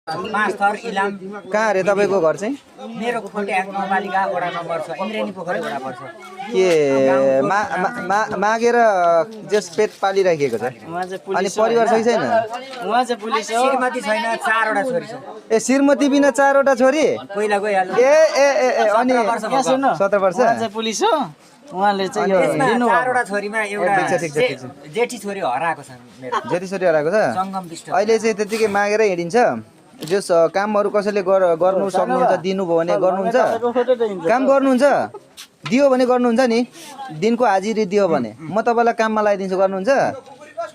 Master Ilam कहाँ रे तपाईँको घर चाहिँ? मेरो खोटे गाउँपालिका वडा नम्बर 6 इन्द्रेणी पोखरी वडा पर्छ। के मागेर जस पेट पालिराखेको छ अनि परिवार सही छैन? उहाँ चाहिँ पुलिस हो। श्रीमती छैन, 4 वटा छोरी छ। ए श्रीमती बिना 4 वटा छोरी? पहिला गइहाल्यो। ए ए ए ए अनि 17 वर्ष उहाँ चाहिँ पुलिस हो। उहाँले चाहिँ यो त्यसमा लिनु 4 वटा छोरीमा एउटा ठिक छ। जेठी छोरी हराएको छ मेरो। जेठी छोरी हराएको छ? सङ्गम विष्ट। अहिले चाहिँ त्यतिकै मागेर हिँडिन्छ। जस कामहरू कसैले गर्नु सक्नुहुन्छ दिनुभयो भने गर्नुहुन्छ? काम गर्नुहुन्छ? दियो भने गर्नुहुन्छ नि? दिनको हाजिरी दियो भने म तपाईँलाई काममा लगाइदिन्छु, गर्नुहुन्छ?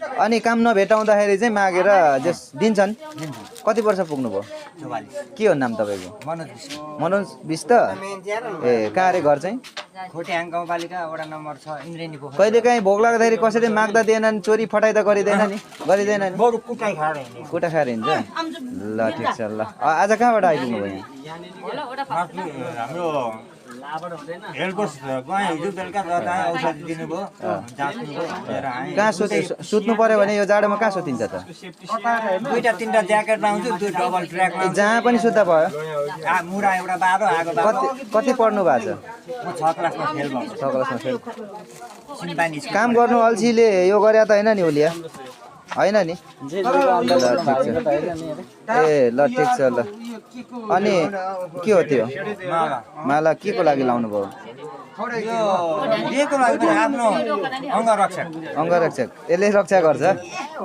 अनि काम नभेटाउँदाखेरि चाहिँ मागेर जस दिन्छन्। कति वर्ष पुग्नुभयो? 44। के हो नाम तपाईँको? मनोज विष्ट। मनोज विष्ट? ए कहाँ रे घर चाहिँ? खोटे गाउँपालिका वडा नम्बर 6 इन्द्रेणी पोखरी। कहिले काहीँ भोग लाग्दाखेरि कसैले माग्दा दिएनन्, चोरी फटाइ त गरिँदैन नि? गरिँदैन नि? बरु कुटाइ खाएर हिँड्ने। कुटा खाएर हिँड्छ? ल ठिक छ ल। आज कहाँबाट आइपुग्नु भयो यहाँ? हाम्रो हेल्पर्स गए हिजो बेलुका जता औषधि दिनुभयो, जाँच्नुभयो, लिएर आएँ। कहाँ सुत्नु पर्यो भने यो जाडोमा कहाँ सुतिन्छ त? 2टा 3टा ज्याकेट लाउँछु, 2 डबल ट्र्याक लाउँछु। जहाँ पनि सुत्दा भयो? मुरा एउटा बाँधो, आगो बाँधो। कति पढ्नु भएको छ? म 6 क्लासमा फेल भएको। 6 क्लासमा फेल। सिम्पानी स्कुल। काम गर्नु अल्छीले यो गरे त होइन नि ओलिया? होइन नि? ए ल ठिक छ ल। अनि के हो त्यो माला? के को लागि लाउनु भयो? यो दिएको लागि पनि आफ्नो अङ्गरक्षक। अङ्गरक्षक यसले रक्षा गर्छ?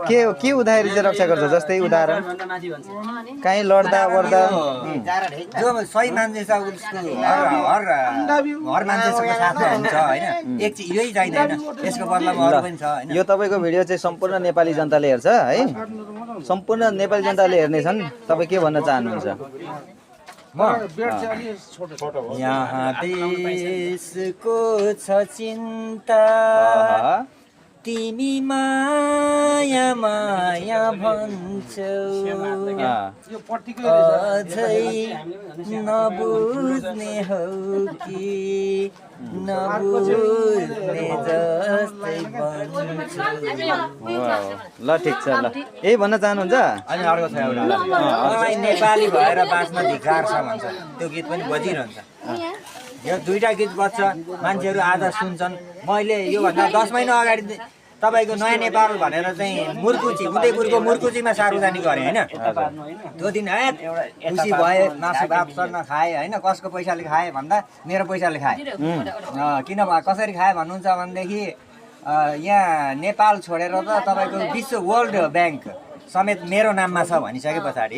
के हुँदाखेरि चाहिँ रक्षा गर्छ? जस्तै उदाहरण काहीँ लड्दा वर्दा जो सही मान्छे छ उसको हर मान्छेसँग साथमा हुन्छ होइन। एक चाहिँ यही चाहिँदैन, यसको बदलामा अरू पनि छ होइन। यो तपाईँको भिडियो चाहिँ सम्पूर्ण नेपाली जनताले हेर्छ है? सम्पूर्ण नेपाली जनताले हेर्नेछन्। तपाईँ के भन्न चाहनुहुन्छ? यहाँ देशको छ चिन्ता, तिमी माया माया भन्छौ, अझै नबुझ्ने हौ कि नबुझ्ने जस्तै भन्छौ। ल ठिक छ ल। यही भन्न चाहनुहुन्छ? अनि अर्को छ एउटा, मलाई नेपाली भएर बाँच्न धिक्कार छ भन्छ, त्यो गीत पनि बजिरहन्छ। यो 2टा गीत बज्छ, मान्छेहरू आज सुन्छन्। मैले योभन्दा 10 महिना अगाडि तपाईँको नयाँ नेपाल भनेर चाहिँ मुर्कुची उदयपुरको मुर्कुचीमा सार्वजनिक गरेँ होइन। त्यो दिन खुसी भए, मासु भात सर्न खाएँ होइन। कसको पैसाले खाएँ भन्दा मेरो पैसाले खाएँ। किन कसरी खाएँ भन्नुहुन्छ भनेदेखि यहाँ नेपाल छोडेर त तपाईँको विश्व वर्ल्ड ब्याङ्क समेत मेरो नाममा छ भनिसके पछाडि